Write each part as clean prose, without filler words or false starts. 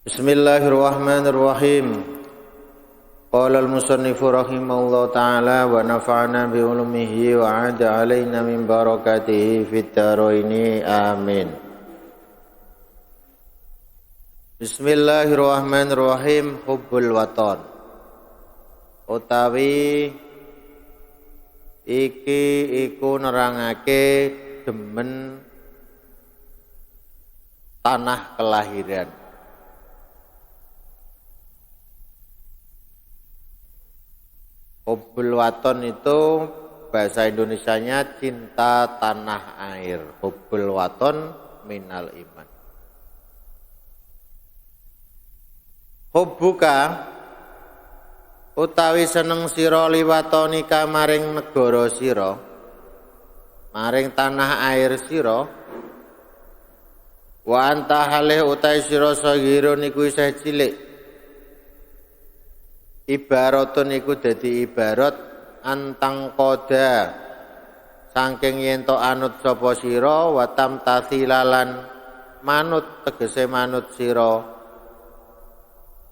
Bismillahirrahmanirrahim. Qala al-musannifu rahimahullahu ta'ala wa nafa'ana bi ulumihi wa 'ada 'alaina min barakatihi fid dharaini amin. Bismillahirrahmanirrahim. Hubbul waton utawi iki iku nerangake demen tanah kelahiran. Hubbul waton itu bahasa Indonesianya cinta tanah air. Hubbul waton minal iman. Hubbuka utawi seneng sira liwatonika maring negara sira, maring tanah air sira. Wa anta halih utawi sira saghirun iku isih cilik. Ibaratun iku dadi ibarat antang koda saking yen to anut sapa sira wa tamtathilalan manut tegese manut sira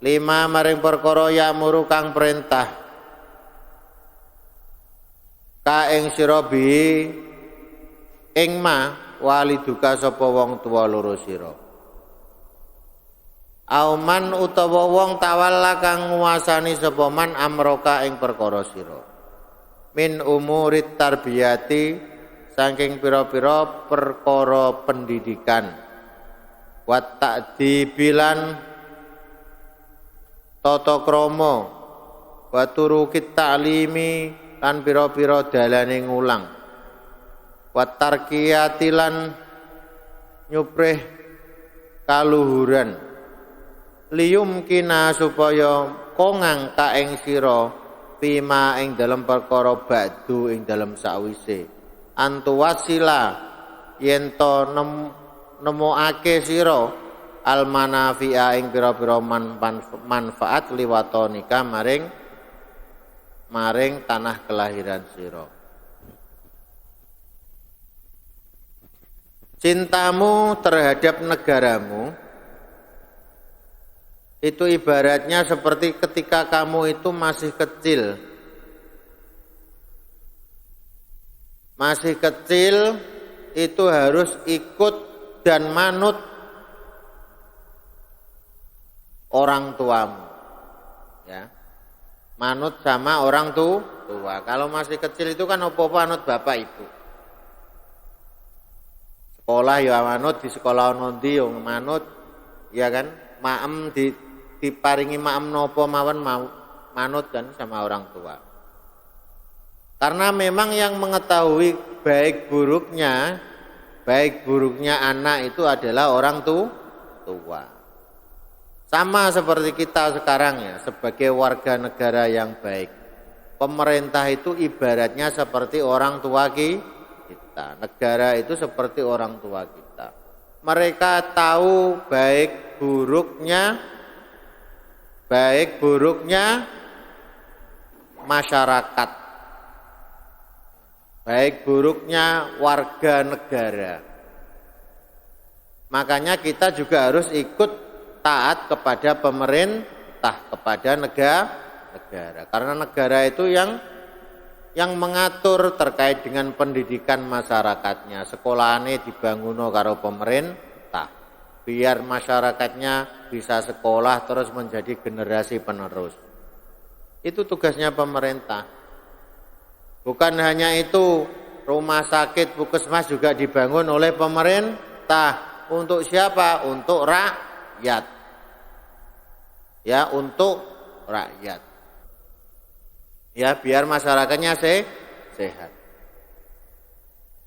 lima maring perkara yamuru kang perintah ka ing sira bi ing ma waliduka sapa wong tuwa loro sira. Auman utawa wong tawalla kang nguasani sapa man amroka ing perkara sira. Min umurit tarbiyati saking pira-pira perkara pendidikan. Wa ta'dibilan tata krama wa turukit ta'limi lan pira-pira dalane ngulang. Wa tarqiyatilan nyuprih kaluhuran. Liyum kina supaya kongang ka ing sira pima ing dalem perkara ba'du ing dalem sakwise antuwasila yen to nemokake sira almanafi'a ing pira-pira manfaat liwatonika maring tanah kelahiran sira. Cintamu terhadap negaramu itu ibaratnya seperti ketika kamu itu masih kecil. Masih kecil itu harus ikut dan manut orang tuamu. Ya. Manut sama orang tua. Kalau masih kecil itu kan apa-apa manut bapak ibu. Sekolah ya manut, di sekolah nondi ya manut, ya kan? Maem diparingi maem nopo mawon manut kan sama orang tua. Karena memang yang mengetahui baik buruknya anak itu adalah orang tua. Sama seperti kita sekarang ya, sebagai warga negara yang baik. Pemerintah itu ibaratnya seperti orang tua kita. Negara itu seperti orang tua kita. Mereka tahu baik buruknya masyarakat, baik buruknya warga negara. Makanya kita juga harus ikut taat kepada pemerintah, kepada negara. Karena negara itu yang mengatur terkait dengan pendidikan masyarakatnya. Sekolahane dibanguno karo pemerintah. Biar masyarakatnya bisa sekolah terus menjadi generasi penerus. Itu tugasnya pemerintah. Bukan hanya itu, rumah sakit, puskesmas juga dibangun oleh pemerintah. Untuk siapa? Untuk rakyat. Ya, untuk rakyat. Ya, biar masyarakatnya sehat.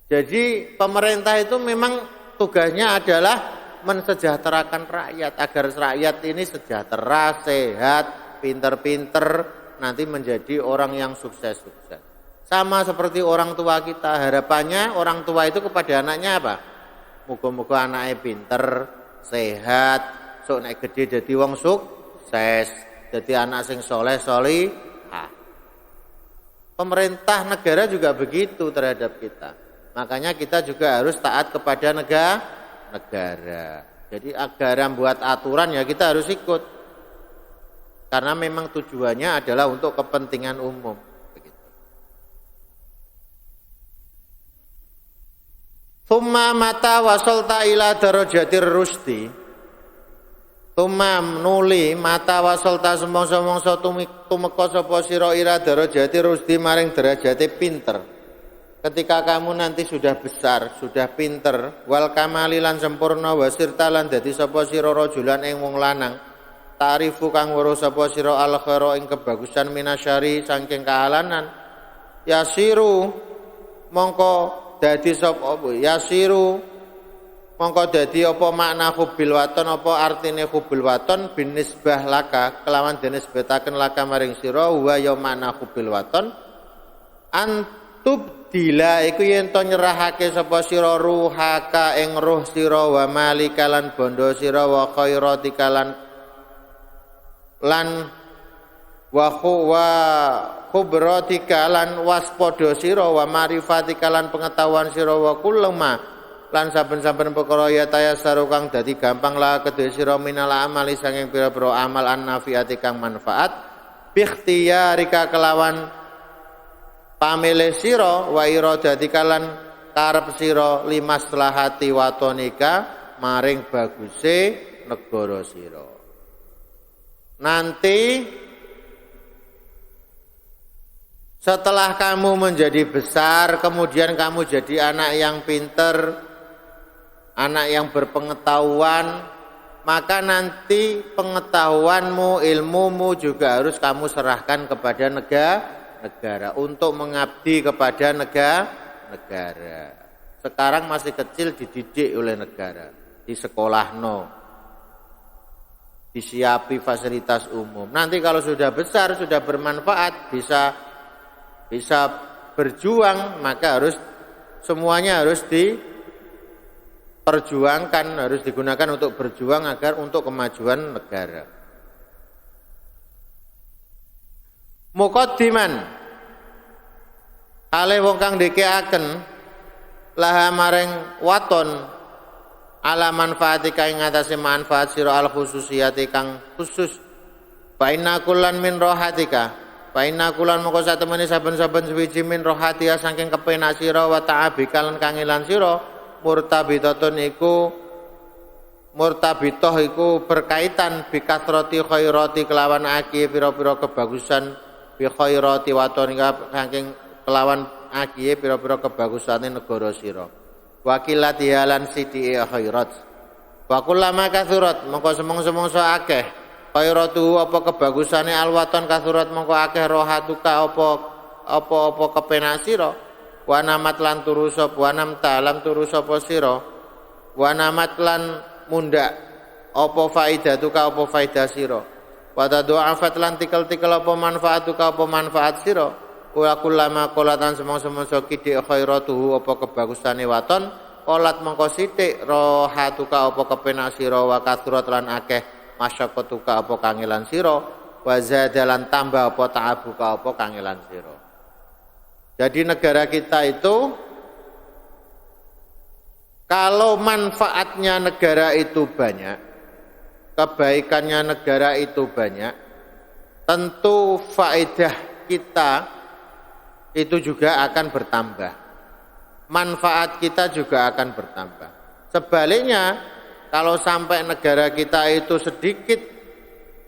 Jadi pemerintah itu memang tugasnya adalah mensejahterakan rakyat agar rakyat ini sejahtera, sehat, pinter-pinter, nanti menjadi orang yang sukses. Sama seperti orang tua kita, harapannya orang tua itu kepada anaknya apa? Muga-muga anaknya pinter, sehat, sok nek gede jadi wong sukses, jadi anak sing soleh. Pemerintah negara juga begitu terhadap kita. Makanya kita juga harus taat kepada negara. Jadi negara buat aturan ya kita harus ikut. Karena memang tujuannya adalah untuk kepentingan umum. Begitu. Tsumma mata wasolta ila darajatir rusdi. Tsumma nuli mata wasolta semongso-mongso tumeka sapa sira ira darajatir rusdi maring derajate pinter. Ketika kamu nanti sudah besar, sudah pinter, wal kamalilan sempurna wasirta lan dadi sapa sira rajulan ing wong lanang. Ta'rifu kang weruh sapa sira al khaira ing kebagusan minasyari saking kahalanan. Yasiru mongko dadi sapa yasiru mongko dadi apa makna hubil waton apa artine hubil waton binisbah laka kelawan dinisbataken laka maring sira wa ya makna hubil waton antub dila iku yen to nyerahake sapa sira ruhaka ing ruh sira wa malikalan bondo sira wa khairati lan wa khubratika lan waspada sira wa marifatika lan pengetahuan sira wa kullama lan saben-saben perkara ya tayassaru kang dadi gampang la kedhe sira minal amali saking pira-pira amal an nafiati kang manfaat bi ikhtiyarika kelawan pamilih sira wa iradatika lan karep sira limaslahati watonika maring baguse negara sira. Nanti setelah kamu menjadi besar, kemudian kamu jadi anak yang pinter, anak yang berpengetahuan, maka nanti pengetahuanmu, ilmumu juga harus kamu serahkan kepada negara untuk mengabdi kepada negara. Sekarang masih kecil dididik oleh negara, di sekolah disiapi fasilitas umum. Nanti kalau sudah besar, sudah bermanfaat, bisa berjuang, maka semuanya harus diperjuangkan, harus digunakan untuk berjuang agar untuk kemajuan negara. Muqaddiman ale wong kang ndhekeaken laha maring waton ala manfaatika ing atase manfaat sira al khususiyati kang khusus fa inna kullan min rohatika fa inna kullan moko satemene saben-saben suwiji min rohatia saking kepenak sira wa ta'abika lan kangelan sira murtabitun iku berkaitan bi kathrati khairati kelawan aki pira-pira kebagusan bi khairati watonika saking kelawan aki pira-pira kebagusane negara sira wakilat halan sidi khairat wa kullama kathurat mongko semong-semongso akeh khairatu apa kebagusane alwaton kathurat mongko akeh rohatuka apa kepenak sira wa namat lan turu sapa wa namta lam turu sapa sira wa namat lan mundak apa faidatuka apa faidah sira wa tad'afat lan tikel-tikel apa manfaatuka apa manfaat sira wa kullama qolatan semong-semongso kidik khairatuhu apa kebagusane waton qolat mongko sithik rohatuka apa kepenak sira wa kathurat lan akeh masyaqqatuka apa kangelan sira wa zadalan tambah apa ta'abuka apa kangelan sira. Jadi negara kita itu kalau manfaatnya negara itu banyak, kebaikannya negara itu banyak, tentu faedah kita itu juga akan bertambah. Manfaat kita juga akan bertambah. Sebaliknya, kalau sampai negara kita itu sedikit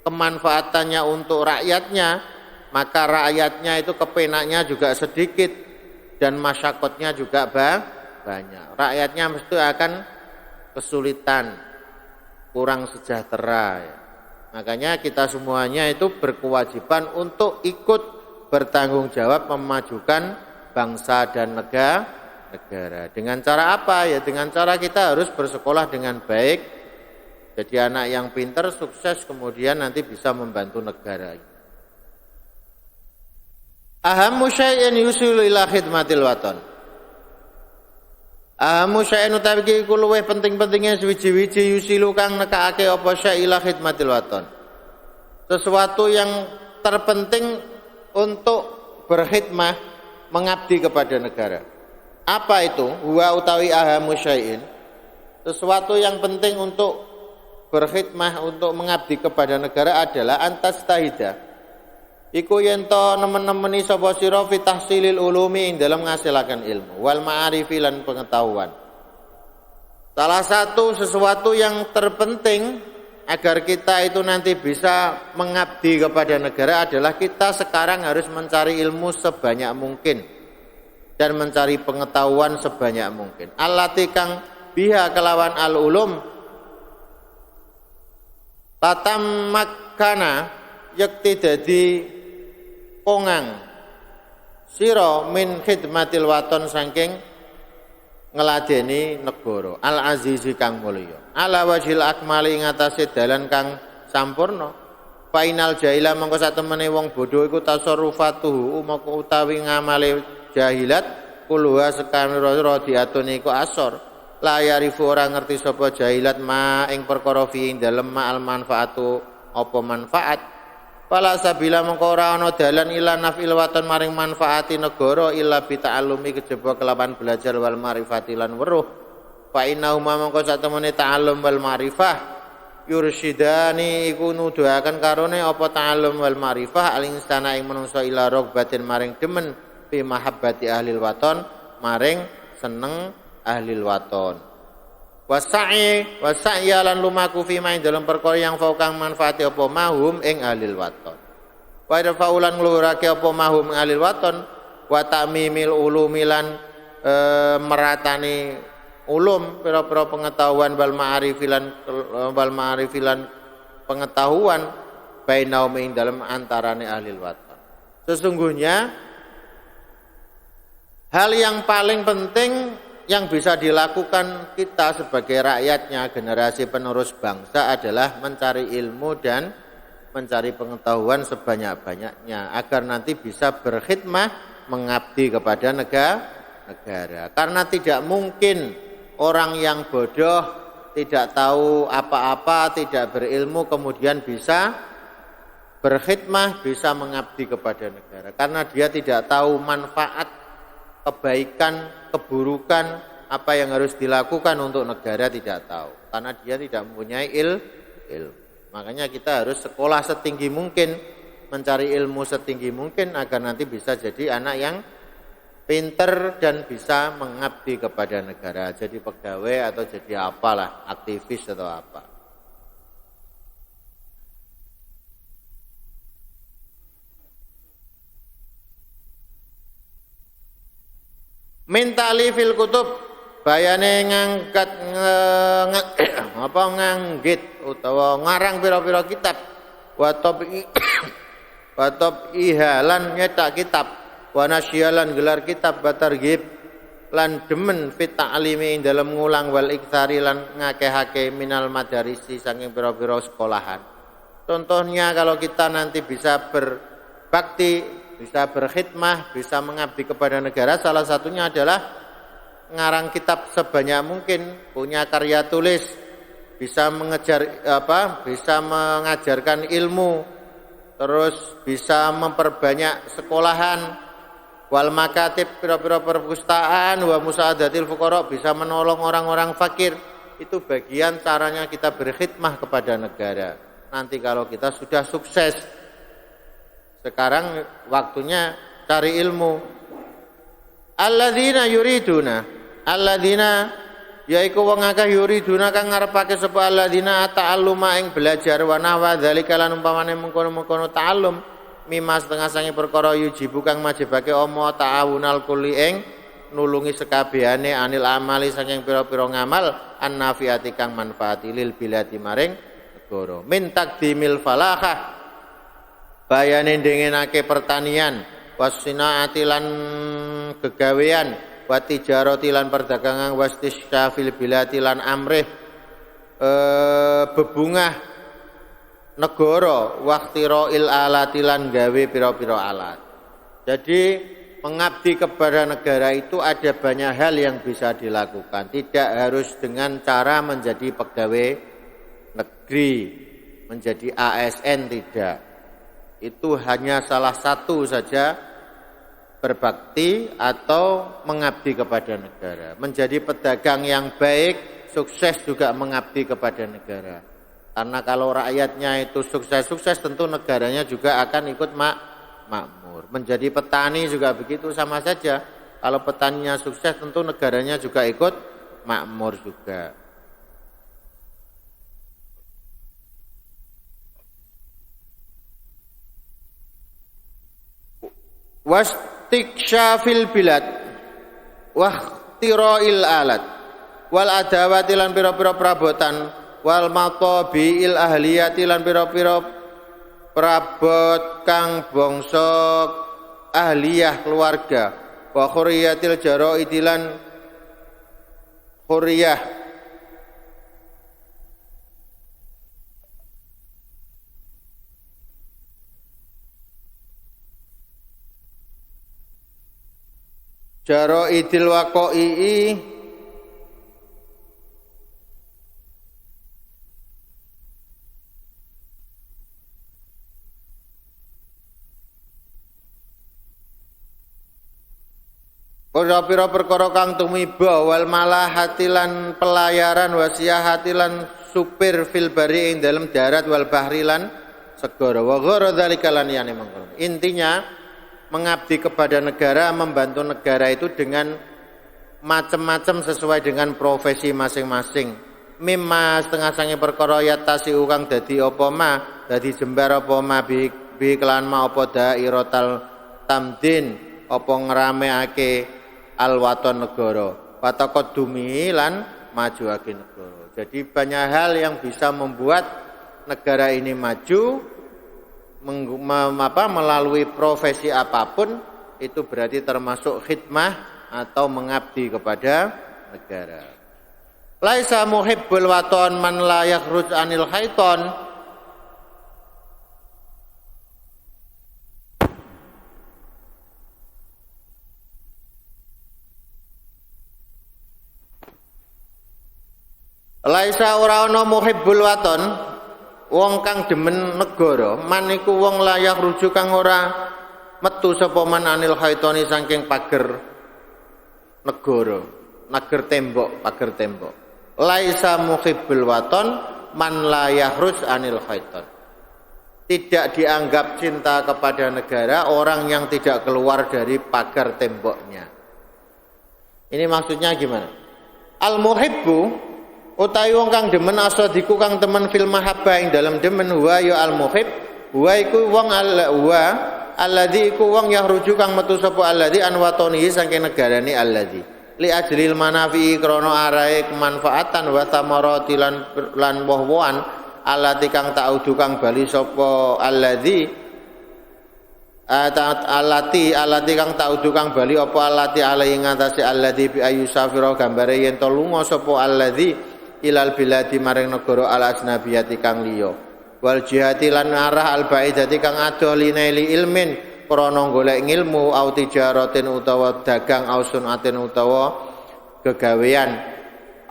kemanfaatannya untuk rakyatnya, maka rakyatnya itu kepenaknya juga sedikit dan masyarakkatnya juga banyak. Rakyatnya mesti akan kesulitan, kurang sejahtera. Ya. Makanya kita semuanya itu berkewajiban untuk ikut bertanggung jawab memajukan bangsa dan negara. Dengan cara apa? Ya dengan cara kita harus bersekolah dengan baik. Jadi anak yang pintar, sukses, kemudian nanti bisa membantu negara. Ahammu syai'in yusilu ila khidmatil waton. Ahammu syai'in utawi iki luwih penting-pentingnya suwiji-wiji yusilu kang nekake apa syai' ila khidmatil waton. Sesuatu yang terpenting untuk berkhidmah, mengabdi kepada negara. Apa itu? Huwa utawi ahamu syai'in. Sesuatu yang penting untuk berkhidmah untuk mengabdi kepada negara adalah antastahida. Iku yen to nemen-nemeni sapa sira fi tahsilil ulumi ing dalam ngasilaken ilmu wal ma'arifi lan pengetahuan. Salah satu sesuatu yang terpenting agar kita itu nanti bisa mengabdi kepada negara adalah kita sekarang harus mencari ilmu sebanyak mungkin dan mencari pengetahuan sebanyak mungkin. Allati kang biha kelawan al-ulum tatam makana yakti dadi kongang sira min khidmatil waton saking ngeladeni negara al azizi kang mulya ala wajhil akmali ing atase dalan kang sampurna final jahila mengko satemene wong bodho iku tasarrufatuhu umaka utawi ngamale jahilat kuluha sekamira diatun iku asor la yarifu ora ngerti sapa jahilat ma ing perkara fi ing dalem ma al manfaatu apa manfaat. Fala sabila mengko ora ana dalan ila nafil waton maring manfaati negara illa bi ta'allumi kejaba kelawan belajar wal ma'rifati lan weruh. Fa innahu mangko satemene ta'allum wal ma'rifah yursyidani iku nuduhaken karone apa ta'allum wal ma'rifah al insana ing manungsa ila rogbatin maring demen fi mahabbati ahlil waton maring seneng ahlil waton. Wasa'i lan lumaku fi main dalam perkara yang faukang manfaati apa mahum ing ahlil waton. Wa faulan ngluhurake apa mahum ing ahlil waton wa ta'mimil ulumi lan meratani ulum pira-pira pengetahuan wal ma'arifilan pengetahuan bainaum ing dalam antarane ahlil waton. Sesungguhnya hal yang paling penting yang bisa dilakukan kita sebagai rakyatnya, generasi penerus bangsa adalah mencari ilmu dan mencari pengetahuan sebanyak-banyaknya agar nanti bisa berkhidmah mengabdi kepada negara. Karena tidak mungkin orang yang bodoh, tidak tahu apa-apa, tidak berilmu kemudian bisa berkhidmah, bisa mengabdi kepada negara. Karena dia tidak tahu manfaat, kebaikan, keburukan, apa yang harus dilakukan untuk negara tidak tahu. Karena dia tidak mempunyai ilmu. Makanya kita harus sekolah setinggi mungkin, mencari ilmu setinggi mungkin agar nanti bisa jadi anak yang pinter dan bisa mengabdi kepada negara. Jadi pegawai atau jadi apalah, aktivis atau apa. Mintali fil kutub bayane ngangkat nganggit utawa ngarang pira-pira kitab wa top ihalan nyetak kitab wa nasyalan gelar kitab batarghib lan demen fit ta'limi dalam ngulang wal iktsari lan ngakehake minal madarisi saking pira-pira sekolahan. Contohnya kalau kita nanti bisa berbakti, bisa berkhidmah, bisa mengabdi kepada negara, salah satunya adalah ngarang kitab sebanyak mungkin, punya karya tulis, bisa bisa mengajarkan ilmu, terus bisa memperbanyak sekolahan, wal makatib pira-pira perpustakaan, wa musaadatil fuqara, bisa menolong orang-orang fakir. Itu bagian caranya kita berkhidmah kepada negara. Nanti kalau kita sudah sukses, sekarang waktunya cari ilmu. Alladzina yaiku wong akeh yuriduna kang ngarepake sapa alladzina ta'alluma ing belajar wa nahwa dzalika lan umpamane mengkono-mengkono ta'allum mimma setengah sange perkara yujibu kang majibake ama ta'awunal kulli ing nulungi sekabehane anil amali saking pira-pira ngamal annafiati kang manfaati lil biladi maring negara min taqdimil falahah bayane ndengenake pertanian wasinaati lan gegawean wa tijarati lan perdagangan wastisyafil bilati lan amrih bebungah negara waqtira'il alati lan gawe pira-pira alat. Jadi mengabdi kepada negara itu ada banyak hal yang bisa dilakukan, tidak harus dengan cara menjadi pegawai negeri, menjadi ASN, tidak. Itu hanya salah satu saja berbakti atau mengabdi kepada negara. Menjadi pedagang yang baik, sukses juga mengabdi kepada negara. Karena kalau rakyatnya itu sukses-sukses, tentu negaranya juga akan ikut makmur. Menjadi petani juga begitu, sama saja. Kalau petaninya sukses, tentu negaranya juga ikut makmur juga. Wastiksyafil bilad wahtira'il alat wal adawati lan pira-pira perabotan wal matabi'il ahliyati lan pira-pira perabot kang bangsa ahliyah keluarga wa khuriyatil jaraidi lan khuriyah jaraidil waqa'i pira-pira perkara kang tumiba wal malahati lan pelayaran wasiyahati lan supir fil bari ing dalem darat wal bahri lan segara wa ghara dzalika lan yani mengkono. Intinya mengabdi kepada negara, membantu negara itu dengan macam-macam sesuai dengan profesi masing-masing. Mimma setengah sange perkara ya tasi kang dadi apa ma, dadi jembar apa ma bi kelan ma apa dairatal tamdin apa ngerameake alwaton negara wataqaddumi lan majuake negara. Jadi banyak hal yang bisa membuat negara ini maju melalui profesi apapun, itu berarti termasuk khidmah atau mengabdi kepada negara. Laisa muhibbul waton man la yakhruj anil khaiton. Laisa ora ana muhibbul waton, wong kang demen negara, man iku wong layak rujuk kang ora metu sapa man anil haitoni saking pager negara, pager tembok. Laisa muhibbul waton man layak ruj anil haiton. Tidak dianggap cinta kepada negara orang yang tidak keluar dari pagar temboknya. Ini maksudnya gimana? Al muhibbu utawi wong kang demen asadiku kang temen fil mahabbah ing dalam demen wa ya al muhib wa iku wong wa alladzi iku wong yahruju kang metu sapa alladzi an watoni saking negarane alladzi li ajlil manafi krana arae kemanfaatan wa samarati lan woh-wohan allati kang ta'udu kang bali sapa alladzi alati kang ta'udu kang bali apa alati alai ngatasi alladzi bi ayu safira gambare yen to lunga sapa alladzi ilal biladi maring negara al ajnabiyati kang liya wal jihati lan arah al baidati kang adoh linaili ilmin krana golek ilmu au tijaratin utawa dagang au sunatin utawa gegawean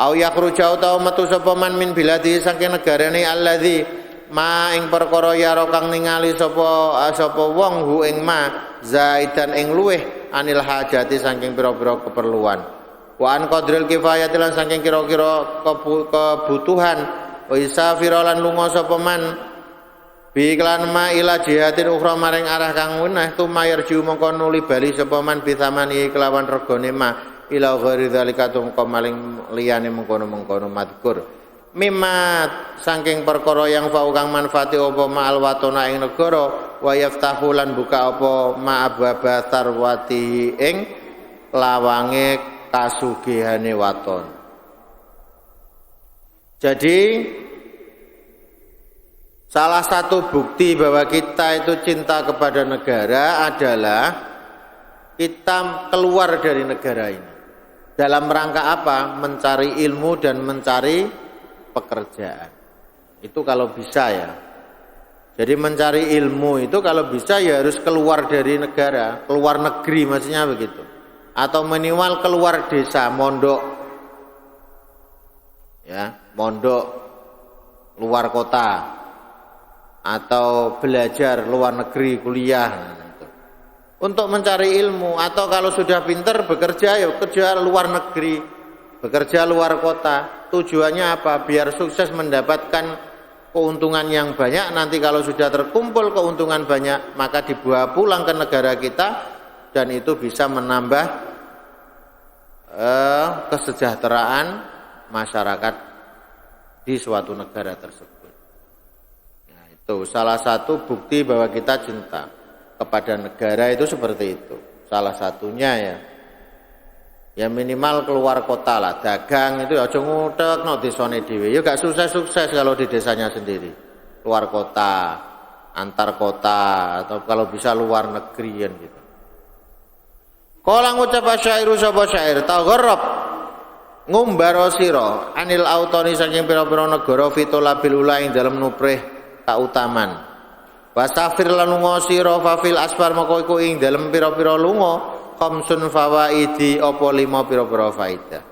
au yakhruja utawa metu sapa man min biladi saking negarane alladzi ma ing perkara yaro kang ningali sapa wong hu ing ma zaidan ing luweh anil hajati saking pira-pira keperluan wa an qadril kifayah lan saking kira-kira kebutuhan wa isafira lan lunga sapa man bi iklan ma ila jihatin ukhra maring arah kang weneh tumayarju mongko nuli bali sapa man bithamani kelawan regane ma ila ghairi dzalika tumko maling liyane mengkono-mengkono madkur mimma saking perkara yang fau kang manfaati apa ma alwatona ing negara wa yaftahu lan buka apa ma ababa tarwati ing lawange kasugihane waton. Jadi salah satu bukti bahwa kita itu cinta kepada negara adalah kita keluar dari negara ini. Dalam rangka apa? Mencari ilmu dan mencari pekerjaan. Itu kalau bisa ya. Jadi mencari ilmu itu kalau bisa ya harus keluar dari negara, keluar negeri maksudnya begitu. Atau minimal keluar desa, mondok, ya, mondok luar kota, atau belajar luar negeri, kuliah, untuk mencari ilmu. Atau kalau sudah pinter bekerja, ya kerja luar negeri, bekerja luar kota. Tujuannya apa? Biar sukses mendapatkan keuntungan yang banyak, nanti kalau sudah terkumpul keuntungan banyak maka dibawa pulang ke negara kita dan itu bisa menambah kesejahteraan masyarakat di suatu negara tersebut. Nah, itu salah satu bukti bahwa kita cinta kepada negara itu seperti itu. Salah satunya ya minimal keluar kota lah, dagang itu aja ngutek no desane dhewe. Ya gak sukses-sukses kalau di desanya sendiri. Luar kota, antar kota atau kalau bisa luar negeri gitu. Kala ngucap syairu sapa syair tagharrab ngumbaro sira anil autoni saking pira-pira negara fitolabil ula ing dalem nuprih kautaman. Wasafir lan lunga sira fafil asfar moko iku ing dalem pira-pira lunga khamsun fawaidi apa 5 pira-pira faedah.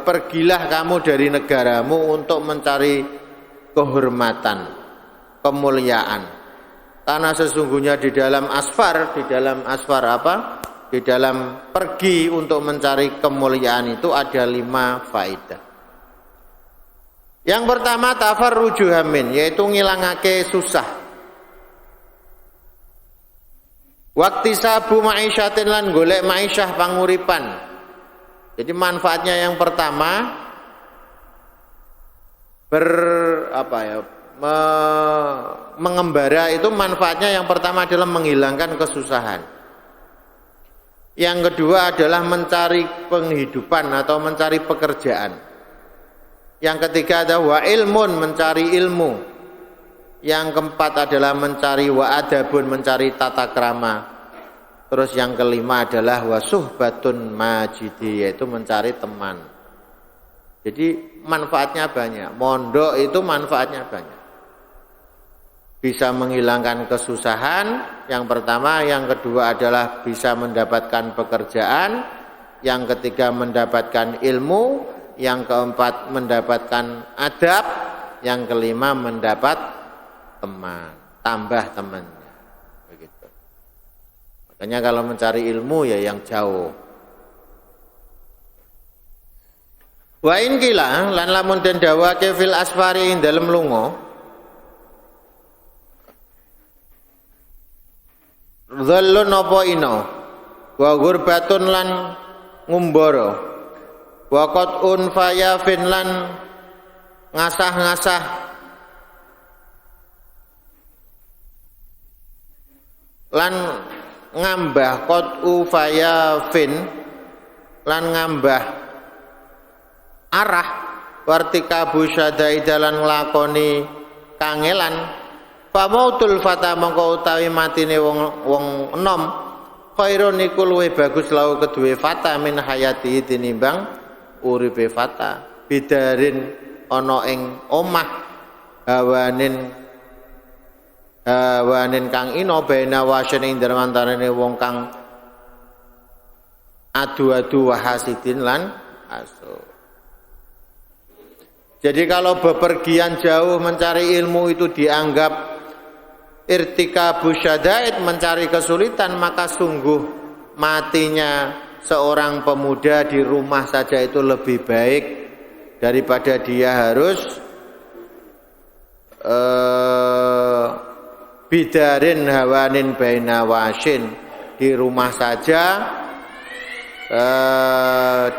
Pergilah kamu dari negaramu untuk mencari kehormatan, kemuliaan. Karena sesungguhnya di dalam asfar apa? Di dalam pergi untuk mencari kemuliaan itu ada 5 faedah. Yang pertama tafarruju hamin, yaitu ngilangake susah. Waktu sabu maisyatin lan golek maisyah panguripan. Jadi manfaatnya yang pertama mengembara itu manfaatnya yang pertama adalah menghilangkan kesusahan. Yang kedua adalah mencari penghidupan atau mencari pekerjaan. Yang ketiga adalah wa ilmun, mencari ilmu. Yang keempat adalah mencari wa adabun, mencari tata krama. Terus yang kelima adalah wa suhbatun majidi, yaitu mencari teman. Jadi manfaatnya banyak. Mondok itu manfaatnya banyak. Bisa menghilangkan kesusahan, yang pertama. Yang kedua adalah bisa mendapatkan pekerjaan. Yang ketiga mendapatkan ilmu. Yang keempat mendapatkan adab, yang kelima mendapat teman, tambah temannya. Begitu. Makanya kalau mencari ilmu ya yang jauh. Wa in kila lan lamun den dawake fil asfari ing dalem lunga. Dhallun apa ina? Wa ghurbatun lan ngumbara. Waqat unfaya finlan ngasah-ngasah lan ngambah qat ufaya fin lan ngambah arah wartika busyadai dalan nglakoni kangelan famautul fata mongko utawi matine wong enom khairun iku luwih bagus lau keduwe fata min hayati tinimbang uripe fata bidarin ana ing omah hawanin kang ina bena wasin ing darmantarane wong kang adu-adu wahasidin lan asu. Jadi kalau bepergian jauh mencari ilmu itu dianggap irtikabu syada'id, mencari kesulitan, maka sungguh matinya seorang pemuda di rumah saja itu lebih baik daripada dia harus bidarin hawanin baina wasin, di rumah saja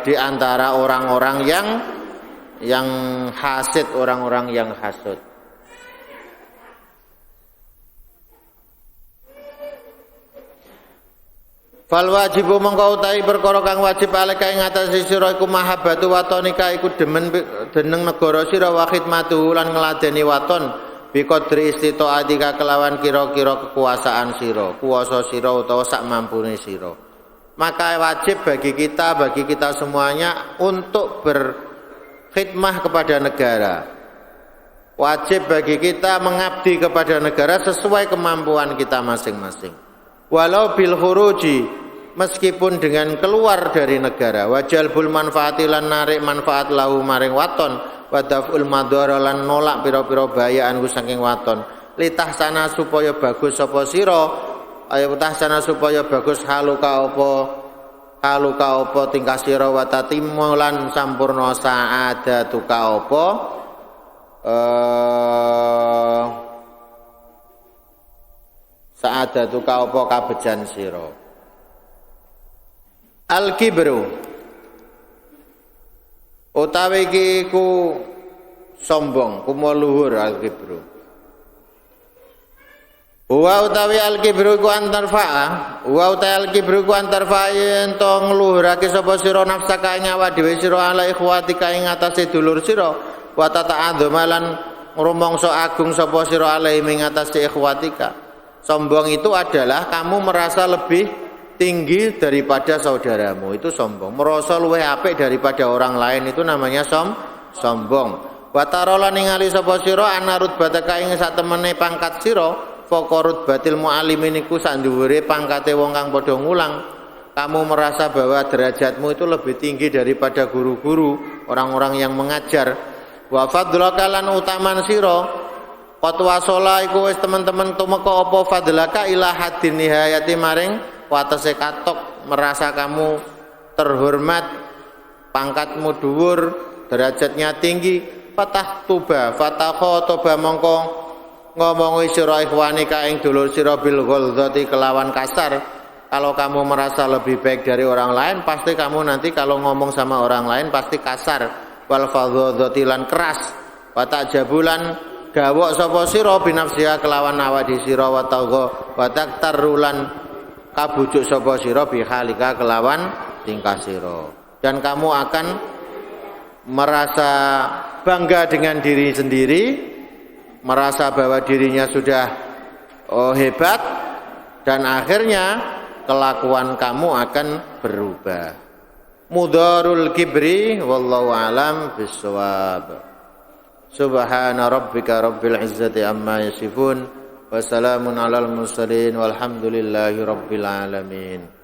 di antara orang-orang yang hasid, orang-orang yang hasud. Fal wajibu mengko utahi perkara kang wajib aleka ing atase sira iku mahabbatu watonika iku demen deneng negara sira wa khidmatu lan ngladeni waton bi qadri istitaatika kelawan kira-kira kekuasaan sira, kuwasa sira utawa sak mampune sira. Maka wajib bagi kita semuanya untuk berkhidmah kepada negara. Wajib bagi kita mengabdi kepada negara sesuai kemampuan kita masing-masing. Walau bil khuruji, meskipun dengan keluar dari negara, wajalbul manfaati lan narik manfaat lahu maring waton, wadaful madhara lan nolak pira-pira bahayaan saking waton. Litah sana supaya bagus sapa sira, ayo litah sana supaya bagus haluka apa haluka apa tingkah sira wa tatimmu lan sampurna sa'adatuka apa sa'adatuka apa kabejan sira. Al-kibru utawi iki ku sombong, kumo luhur al-kibru. Wa utawi al-kibru ku antarfa'a, wa utawi al-kibru ku antarfa'a yen to ngluhurake sapa sira nafsaka ing awak dhewe sira ala ikhwatika ing atase dulur sira, wa tata'adzuma lan ngrumangsa agung sapa sira alai ing atase ikhwatika. Sombong itu adalah kamu merasa lebih tinggi daripada saudaramu, itu sombong. Merasa luwih apik daripada orang lain, itu namanya sombong. Wa tarola ningali sapa sira anarut bataka ing sak temene pangkat sira faqarut batil muallimin iku sak dhuwure pangkate wong kang padha ngulang. Kamu merasa bahwa derajatmu itu lebih tinggi daripada guru-guru, orang-orang yang mengajar. Wa fadlaka lan utaman sira qad wasala iku wis teman-teman tumeka apa fadlaka ila haddin nihayati maring watese katok, merasa kamu terhormat, pangkatmu dhuwur, derajatnya tinggi. Fatah khotoba mongko ngomongi sira ikhwanika ing dulur sira bil ghaldati kelawan kasar. Kalau kamu merasa lebih baik dari orang lain, pasti kamu nanti kalau ngomong sama orang lain pasti kasar. Wal fadhadati lan keras. Wa ta'jabulan gawok sapa sira binafsiha kelawan awadi sira wa tagha wa taktarulan kabujuk sapa sira bihalika kelawan tingkah sira. Dan kamu akan merasa bangga dengan diri sendiri, merasa bahwa dirinya sudah hebat, dan akhirnya kelakuan kamu akan berubah. Mudharul kibri wallahu alam bissawab. Subhana rabbika rabbil izzati amma yasifun wa salamun alal mursalin walhamdulillahi rabbil alamin.